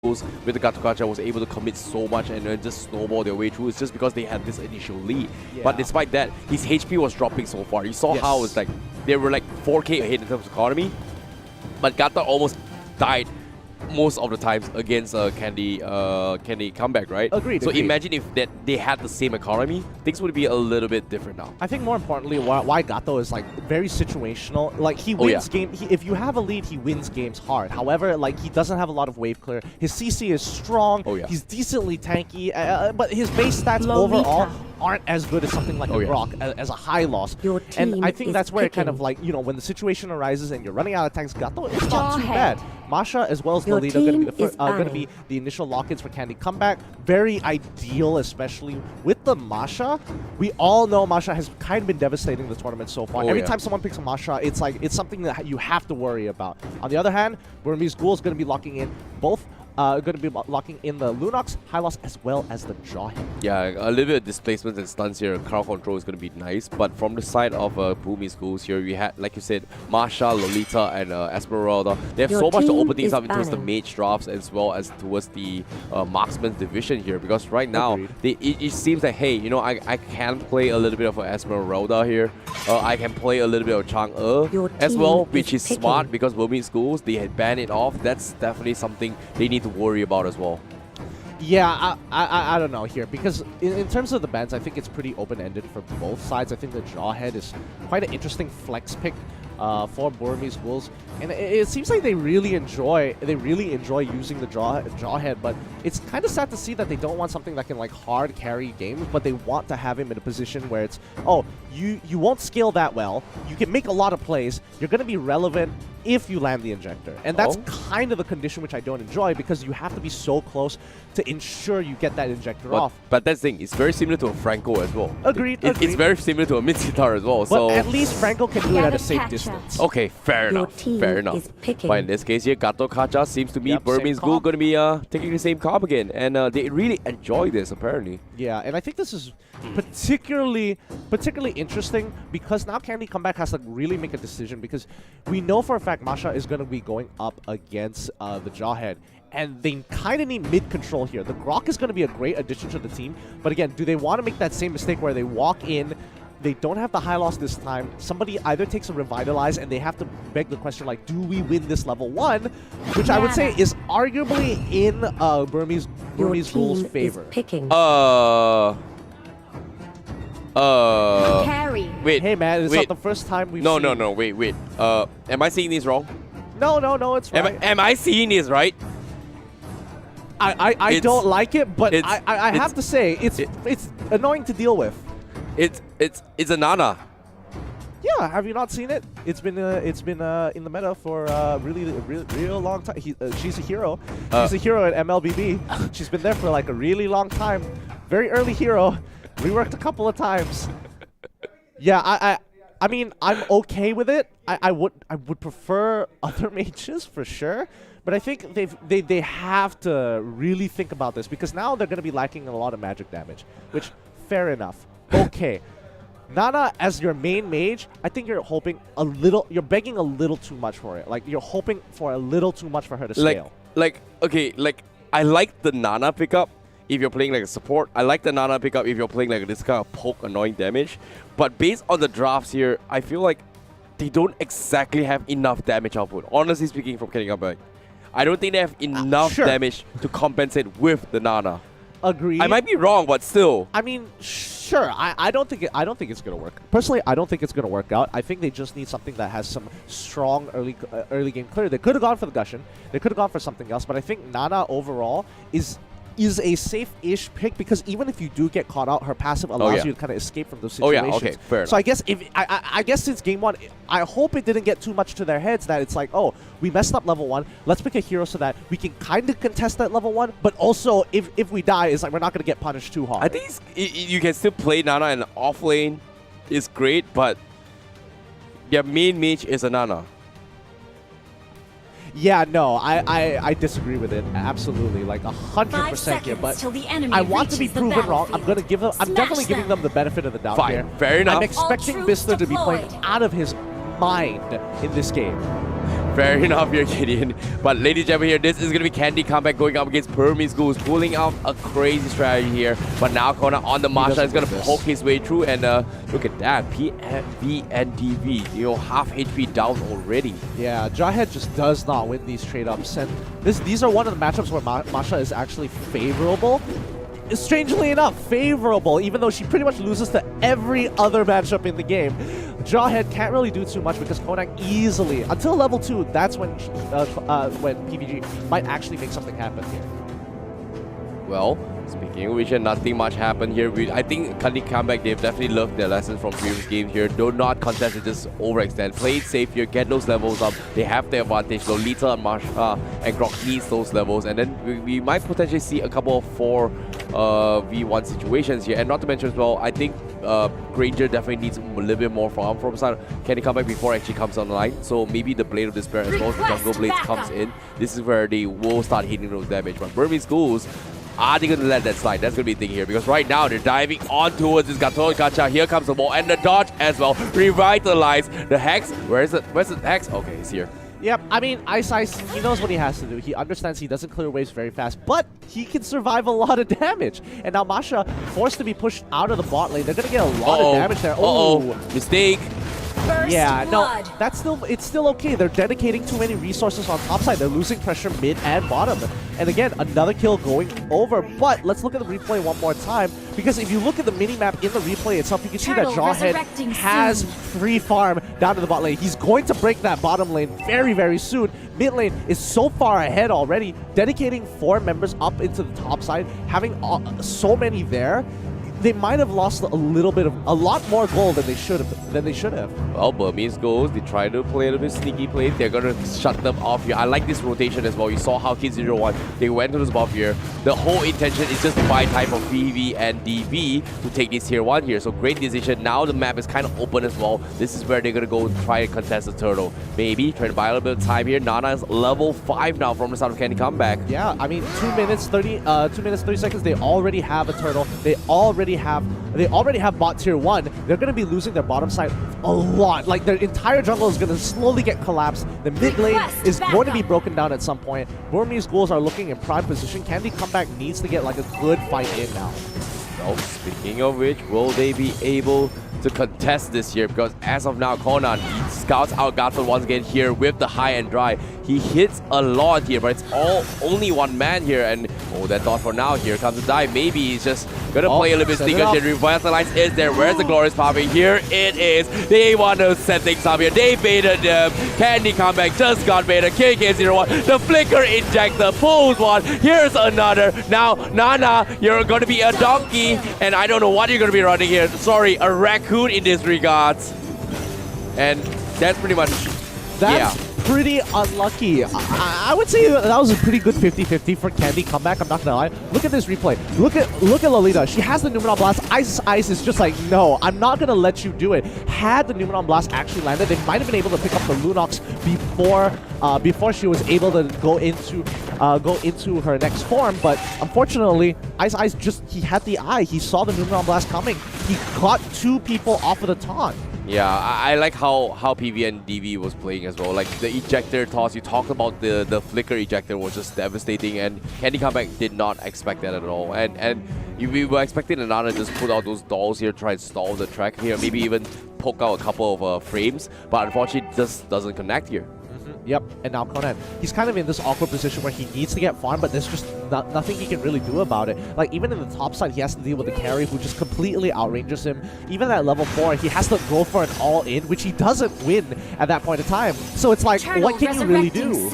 with the Gatokacha was able to commit so much and then just snowball their way through. It's just because they had this initial lead. Yeah. But despite that, his HP was dropping so far. You saw how it's like they were like 4k ahead in terms of economy, but Gata almost died most of the times against Candy comeback, right? Agreed. So imagine if they had the same economy, things would be a little bit different now. I think more importantly, why Gato is like very situational. Like he wins if you have a lead, he wins games hard. However, like he doesn't have a lot of wave clear. His CC is strong. He's decently tanky, but his base stats overall aren't as good as something like a Brock as a high loss. And I think that's where it kind of like, you know, when the situation arises and you're running out of tanks, Gato is not too bad. Masha as well as Lolita going to be the initial lock-ins for Candy comeback. Very ideal, especially with the Masha. We all know Masha has kind of been devastating the tournament so far. Every time someone picks a Masha, it's like it's something that you have to worry about. On the other hand, Burmese Ghouls going to be locking in both. Going to be locking in the Lunox, High Loss, as well as the Jawhead. Yeah, a little bit of displacement and stuns here. Crowd control is going to be nice. But from the side of Burmese Ghouls here, we had, like you said, Masha, Lolita, and Esmeralda. They have so much to open things up in terms of the mage drafts as well as towards the marksman's division here. Because right now, it seems like, hey, you know, I can play a little bit of Esmeralda here. I can play a little bit of Chang'e as well, which is smart because Burmese Ghouls, they had banned it off. That's definitely something they need to worry about as well. Yeah, I don't know here, because in terms of the bans, I think it's pretty open-ended for both sides. I think the Jawhead is quite an interesting flex pick for Burmese Ghouls, and it seems like they really enjoy using the Jawhead, but it's kind of sad to see that they don't want something that can like hard carry games, but they want to have him in a position where it's, oh, you won't scale that well, you can make a lot of plays, you're going to be relevant if you land the injector. And that's kind of the condition which I don't enjoy, because you have to be so close to ensure you get that injector off. But that's the thing, it's very similar to a Franco as well. Agreed. It's very similar to a mid-sitar as well. But at least Franco can do it at a safe distance. Okay, fair enough. Fair enough. But in this case here, Gatokacha seems to be Burmese Ghoul going to be taking the same comp again. And they really enjoy this, apparently. Yeah, and I think this is particularly interesting because now Candy Comeback has to really make a decision, because we know for a fact Masha is going to be going up against the Jawhead, and they kind of need mid-control here. The Grok is going to be a great addition to the team, but again, do they want to make that same mistake where they walk in, they don't have the high loss this time, somebody either takes a Revitalize, and they have to beg the question like, do we win this level 1? Which I would say is arguably in Burmese Ghouls' favor. Carry. Wait. Hey man, it's not the first time we've seen... No, wait. Am I seeing this wrong? No, it's right. Am I seeing this right? I don't like it, but I have to say, it's annoying to deal with. It's a Nana. Yeah, have you not seen it? It's been in the meta for a real long time. She's a hero. She's a hero at MLBB. She's been there for like a really long time. Very early hero. Reworked a couple of times. Yeah, I mean, I'm okay with it. I would prefer other mages for sure, but I think they have to really think about this, because now they're going to be lacking a lot of magic damage, which fair enough. Okay. Nana as your main mage, I think you're you're begging a little too much for it. Like, you're hoping for a little too much for her to scale. Okay, I like the Nana pickup if you're playing like a support. I like the Nana pickup if you're playing like this kind of poke annoying damage. But based on the drafts here, I feel like they don't exactly have enough damage output. Honestly speaking, from getting up back, I don't think they have enough damage to compensate with the Nana. Agreed. I might be wrong, but still. I mean, sure. I don't think it's gonna work. Personally, I don't think it's gonna work out. I think they just need something that has some strong early game clear. They could have gone for the Gushin. They could have gone for something else. But I think Nana overall is a safe-ish pick, because even if you do get caught out, her passive allows you to kind of escape from those situations. Okay, fair enough. So I guess I guess since game 1, I hope it didn't get too much to their heads that it's like, oh, we messed up level 1. Let's pick a hero so that we can kind of contest that level 1, but also if we die, it's like we're not going to get punished too hard. I think you can still play Nana in off lane. It's great, but their main mage is a Nana. Yeah, no, I disagree with it. Absolutely, like 100% here. But I want to be proven wrong. I'm definitely giving them the benefit of the doubt here. Fair enough. I'm expecting Bister to be playing out of his mind in this game. Fair enough here, Gideon. But ladies and gentlemen here, this is going to be Candy Comeback going up against BURMESE GHOULS, pulling out a crazy strategy here. But now Conan on the Masha is going to poke his way through, and look at that, PV and DV, you know, half HP down already. Yeah, Jawhead just does not win these trade-ups, and these are one of the matchups where Masha is actually favorable. Strangely enough, favorable, even though she pretty much loses to every other matchup in the game. Jawhead can't really do too much because Konak easily, until level 2, that's when PVG might actually make something happen here. Well, speaking of which, nothing much happened here. I think Candy Comeback, they've definitely learned their lessons from previous games here. Do not contest it, just overextend. Play it safe here, get those levels up. They have the advantage. Lolita and Masha and Grok needs those levels. And then we might potentially see a couple of 4v1 situations here. And not to mention as well, I think Granger definitely needs a little bit more farm from side Candy Comeback before it actually comes online. So maybe the Blade of Despair as well as the Jungle Blades comes in. This is where they will start hitting those damage. But BURMESE GHOULS, are they going to let that slide? That's going to be the thing here, because right now they're diving on towards this Gato Gacha. Here comes the wall and the dodge as well. Revitalize the Hex. Where is it? Where's the Hex? Okay, he's here. Yep, I mean, Ice, he knows what he has to do. He understands he doesn't clear waves very fast, but he can survive a lot of damage. And now Masha, forced to be pushed out of the bot lane. They're going to get a lot of damage there. Mistake. Yeah, no, it's still okay. They're dedicating too many resources on top side. They're losing pressure mid and bottom. And again, another kill going over. But let's look at the replay one more time, because if you look at the mini-map in the replay itself, you can see that Jawhead has free farm down to the bot lane. He's going to break that bottom lane very, very soon. Mid lane is so far ahead already, dedicating 4 members up into the top side, having so many there. They might have lost a lot more gold than they should have. Well, BURMESE GHOULS, they try to play a little bit sneaky play. They're gonna shut them off here. I like this rotation as well. You saw how Kid01, they went to this buff here. The whole intention is just to buy type of PV and DV to take this tier 1 here. So great decision. Now the map is kind of open as well. This is where they're gonna go try and contest the turtle. Maybe try to buy a little bit of time here. Nana is level 5 now from the start of Candy Comeback. Yeah, I mean 2 minutes 30 seconds. They already have a turtle. They already have bot tier 1. They're going to be losing their bottom side a lot. Like, their entire jungle is going to slowly get collapsed. The mid lane is going to be broken down at some point. BURMESE GHOULS are looking in prime position. Candy Comeback needs to get like a good fight in now. Well, speaking of which, will they be able to contest this here? Because as of now, Conan, he scouts out Garfield once again here with the high and dry. He hits a lot here, but it's only one man here, and that thought for now. Here comes the dive. Maybe he's just gonna play a little bit sneaker here. Revitalize is there. Where's the glorious power? Here it is. They want to set things up here. They baited them. Candy Comeback just got baited. KK01. The flicker injector pulls one. Here's another. Now, Nana, you're gonna be a donkey, and I don't know what you're gonna be running here. Sorry, a raccoon in this regards. And that's pretty much pretty unlucky. I would say that was a pretty good 50-50 for Candy Comeback. I'm not gonna lie. Look at this replay. Look at Lolita. She has the Numenon Blast. Ice is just like, no, I'm not gonna let you do it. Had the Numenon Blast actually landed, they might have been able to pick up the Lunox before she was able to go into her next form. But unfortunately, Ice he had the eye. He saw the Numenon Blast coming. He caught 2 people off of the taunt. Yeah, I like how PV and DV was playing as well. Like the ejector toss, you talked about the flicker ejector was just devastating, and Candy Comeback did not expect that at all. And we were expecting Nana just put out those dolls here, try and stall the track here, maybe even poke out a couple of frames, but unfortunately it just doesn't connect here. Yep, and now Conan, he's kind of in this awkward position where he needs to get farm, but there's just nothing he can really do about it. Like, even in the top side, he has to deal with the carry who just completely outranges him. Even at level 4, he has to go for an all-in, which he doesn't win at that point in time. So it's like, what can you really do?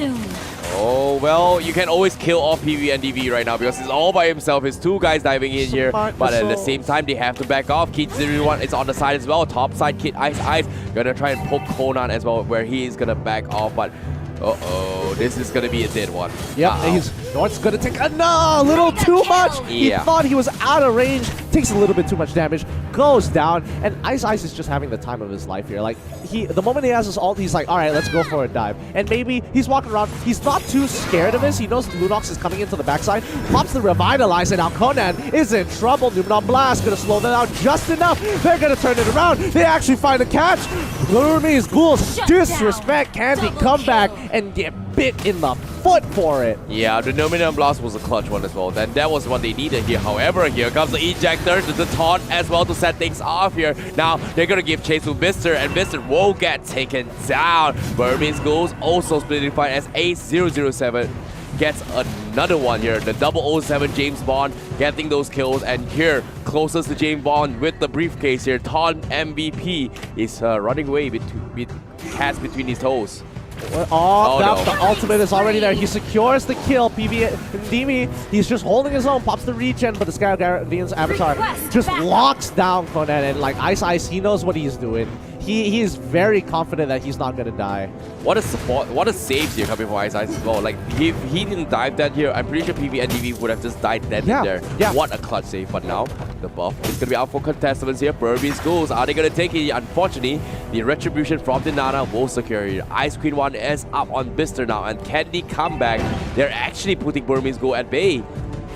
Oh, well, you can always kill off PV and DV right now because he's all by himself. His 2 guys diving in here, but at the same time, they have to back off. Kid01 is on the side as well. Top side, Kid Ice gonna try and poke Conan as well, where he is gonna back off, but this is gonna be a dead one. Yep, North's gonna take a little too much. He thought he was out of range. takes a little bit too much damage, goes down, and Ice is just having the time of his life here. Like, the moment he has his ult, he's like, all right, let's go for a dive. And maybe he's walking around, he's not too scared of this. He knows Lunox is coming into the backside, pops the Revitalize, and now Conan is in trouble. Numenon Blast gonna slow them down just enough. They're gonna turn it around. They actually find a catch. Burmese Ghouls disrespect Candy, come back and get bit in the foot for it. Yeah, the Numenon Blast was a clutch one as well. Then that was what they needed here. However, here comes the ejector, the taunt as well to set things off here. Now they're gonna give chase to Mister, and Mister will get taken down. Burmese Ghouls also splitting fight as A007 gets another one here. The 007 James Bond getting those kills, and here closest to James Bond with the briefcase here. Taunt MVP is running away with cats between his toes. Oh, no. The ultimate is already there. He secures the kill. Dimi, he's just holding his own, pops the regen, but the Sky Guardian's avatar just locks down Conan, and like Ice, he knows what he's doing. He is very confident that he's not gonna die. What a support, what a save here coming from Ice as well. Like, if he didn't dive that here, I'm pretty sure PB and DV would have just died dead in there. Yeah. What a clutch save. But now, the buff is gonna be out for contestants here. Burmese Ghouls, are they gonna take it? Unfortunately, the retribution from the Nana will secure it. Ice Queen 1 is up on Bister now, and can they come back? They're actually putting Burmese Ghoul at bay.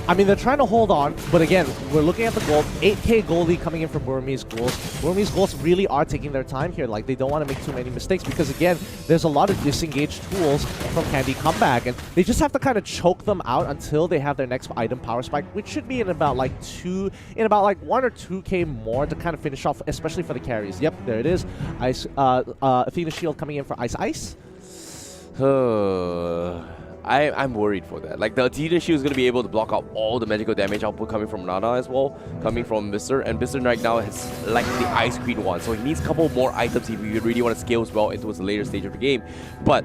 I mean, they're trying to hold on, but again, we're looking at the gold. 8K goldie coming in from Burmese Ghouls. Burmese Ghouls really are taking their time here. Like, they don't want to make too many mistakes because, again, there's a lot of disengaged tools from Candy Comeback, and they just have to kind of choke them out until they have their next item power spike, which should be in about like 1 or 2K more to kind of finish off, especially for the carries. Yep, there it is. Ice, Athena Shield coming in for Ice. I'm worried for that. Like, the Athena Shield is going to be able to block out all the magical damage output coming from Nana as well, coming from Mister. And Mister right now has like the Ice Queen one, so he needs a couple more items if you really want to scale as well into the later stage of the game. But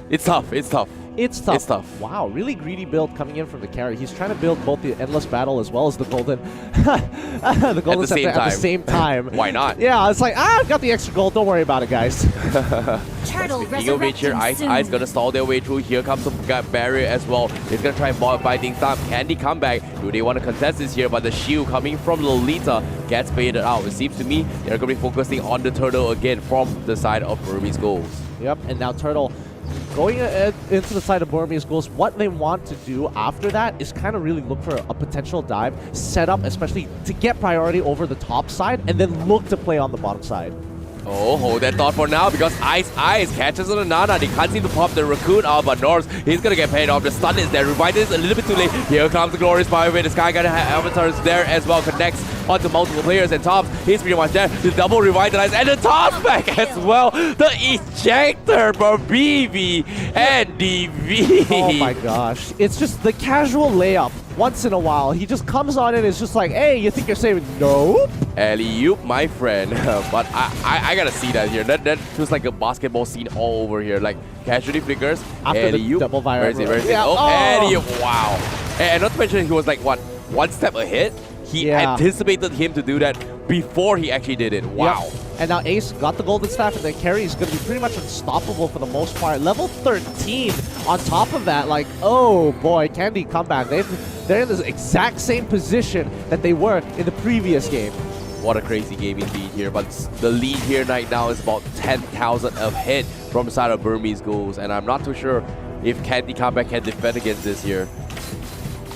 it's tough. It's tough. It's tough. It's tough. Wow, really greedy build coming in from the carry. He's trying to build both the Endless Battle as well as the Golden the Golden Scepter at the same time. Why not? Yeah, it's like, I've got the extra gold. Don't worry about it, guys. Speaking of which here, Ice gonna stall their way through. Here comes some barrier as well. He's gonna try and buy things down. Can they come back? Do they want to contest this here? But the shield coming from Lolita gets baited out. It seems to me they're gonna be focusing on the turtle again from the side of Burmese Ghouls. Yep, and now Turtle going into the side of Burmese Ghouls. What they want to do after that is kind of really look for a potential dive, set up especially to get priority over the top side, and then look to play on the bottom side. Oh, hold that thought for now, because Ice catches on the Nana. They can't seem to pop the Raccoon out, but Norse, he's gonna get paid off. The stun is there. Revive is a little bit too late. Here comes the Glorious Fire Wave. The Sky Guardian Avatar is there as well. Connects onto multiple players, and Tops, he's pretty much there. The double Revitalize, and the Tops back as well. The Ejector for BB and DV. Oh my gosh. It's just the casual layup. Once in a while, he just comes on and is just like, hey, you think you're saving? Nope. Alley-oop, my friend. But I gotta see that here. That feels like a basketball scene all over here. Like, casualty flickers, after the double viral. Where is it? Yeah. Oh, alley-oop. Wow. And not to mention, he was like, what, one step ahead? He anticipated him to do that before he actually did it. Wow. Yep. And now Ace got the golden staff, and then Carry is going to be pretty much unstoppable for the most part. Level 13 on top of that, like, oh boy, Candy comeback. They're in the exact same position that they were in the previous game. What a crazy game indeed here, but the lead here right now is about 10,000 of hit from the side of Burmese Ghouls, and I'm not too sure if Candy Comeback can defend against this here.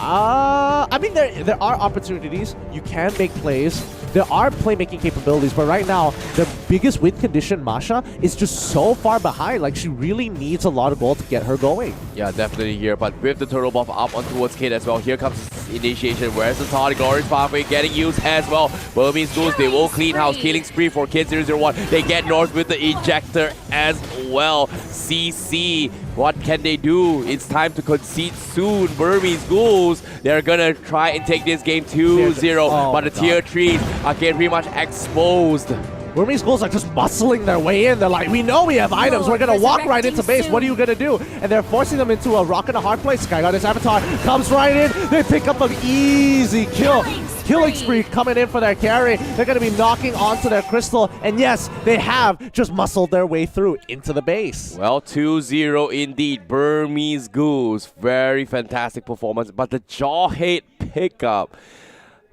I mean, there are opportunities. You can make plays. There are playmaking capabilities, but right now, the biggest win condition, Masha, is just so far behind. Like, she really needs a lot of gold to get her going. Yeah, definitely here, but with the turtle buff up on towards Kid as well, here comes initiation. Where's the Tonic Glorious Pathway getting used as well? Burmese Ghouls, they will clean house, killing spree for Kid 001. They get North with the ejector as well. CC, what can they do? It's time to concede soon. Burmese Ghouls, they're gonna try and take this game 2-0, but the tier 3s are getting pretty much exposed. Burmese Ghouls are just muscling their way in. They're like, we know we have items. We're going to walk right into base. What are you going to do? And they're forcing them into a rock and a hard place. Sky Guardian's Avatar comes right in. They pick up an easy kill. Killing spree coming in for their carry. They're going to be knocking onto their crystal. And yes, they have just muscled their way through into the base. Well, 2-0 indeed. Burmese Ghouls. Very fantastic performance. But the jaw hate pickup.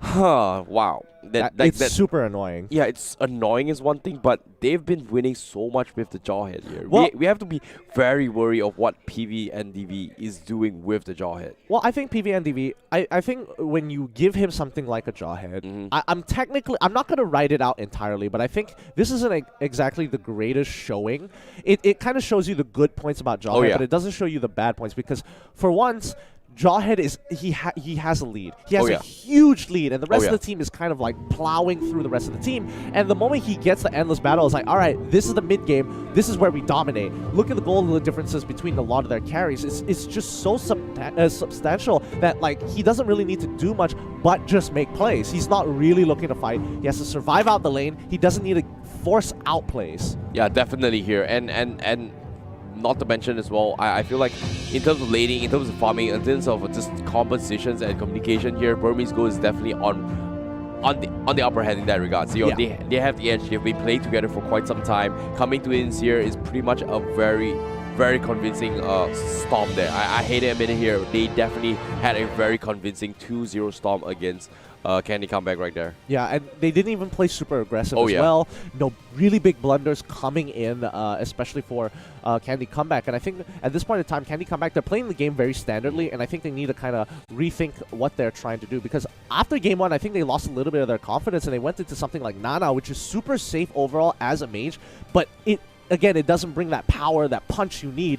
Huh, wow. It's super annoying. Yeah, it's annoying is one thing, but they've been winning so much with the Jawhead here. Well, we have to be very worried of what PVNDV is doing with the Jawhead. Well, I think PVNDV, I think when you give him something like a Jawhead, I'm not going to write it out entirely, but I think this isn't exactly the greatest showing. It kind of shows you the good points about Jawhead, but it doesn't show you the bad points because for once, Jawhead he has a lead. He has a huge lead, and the rest of the team is kind of like plowing through the rest of the team. And the moment he gets the endless battle, it's like, all right, this is the mid game. This is where we dominate. Look at the goal differences between a lot of their carries. It's just so substantial that like he doesn't really need to do much but just make plays. He's not really looking to fight. He has to survive out the lane. He doesn't need to force out plays. Yeah, definitely here, and not to mention as well, I feel like in terms of laning, in terms of farming, in terms of just compositions and communication here, Burmese Ghoul is definitely on the upper hand in that regard. So they have the edge. They've been playing together for quite some time. Coming to ins here is pretty much a very convincing storm there. I hate to admit it here. They definitely had a very convincing 2-0 storm against Candy Comeback right there. Yeah, and they didn't even play super aggressive as well. No really big blunders coming in, especially for Candy Comeback. And I think at this point in time, Candy Comeback, they're playing the game very standardly, and I think they need to kind of rethink what they're trying to do. Because after game 1, I think they lost a little bit of their confidence, and they went into something like Nana, which is super safe overall as a mage, but again, it doesn't bring that power, that punch you need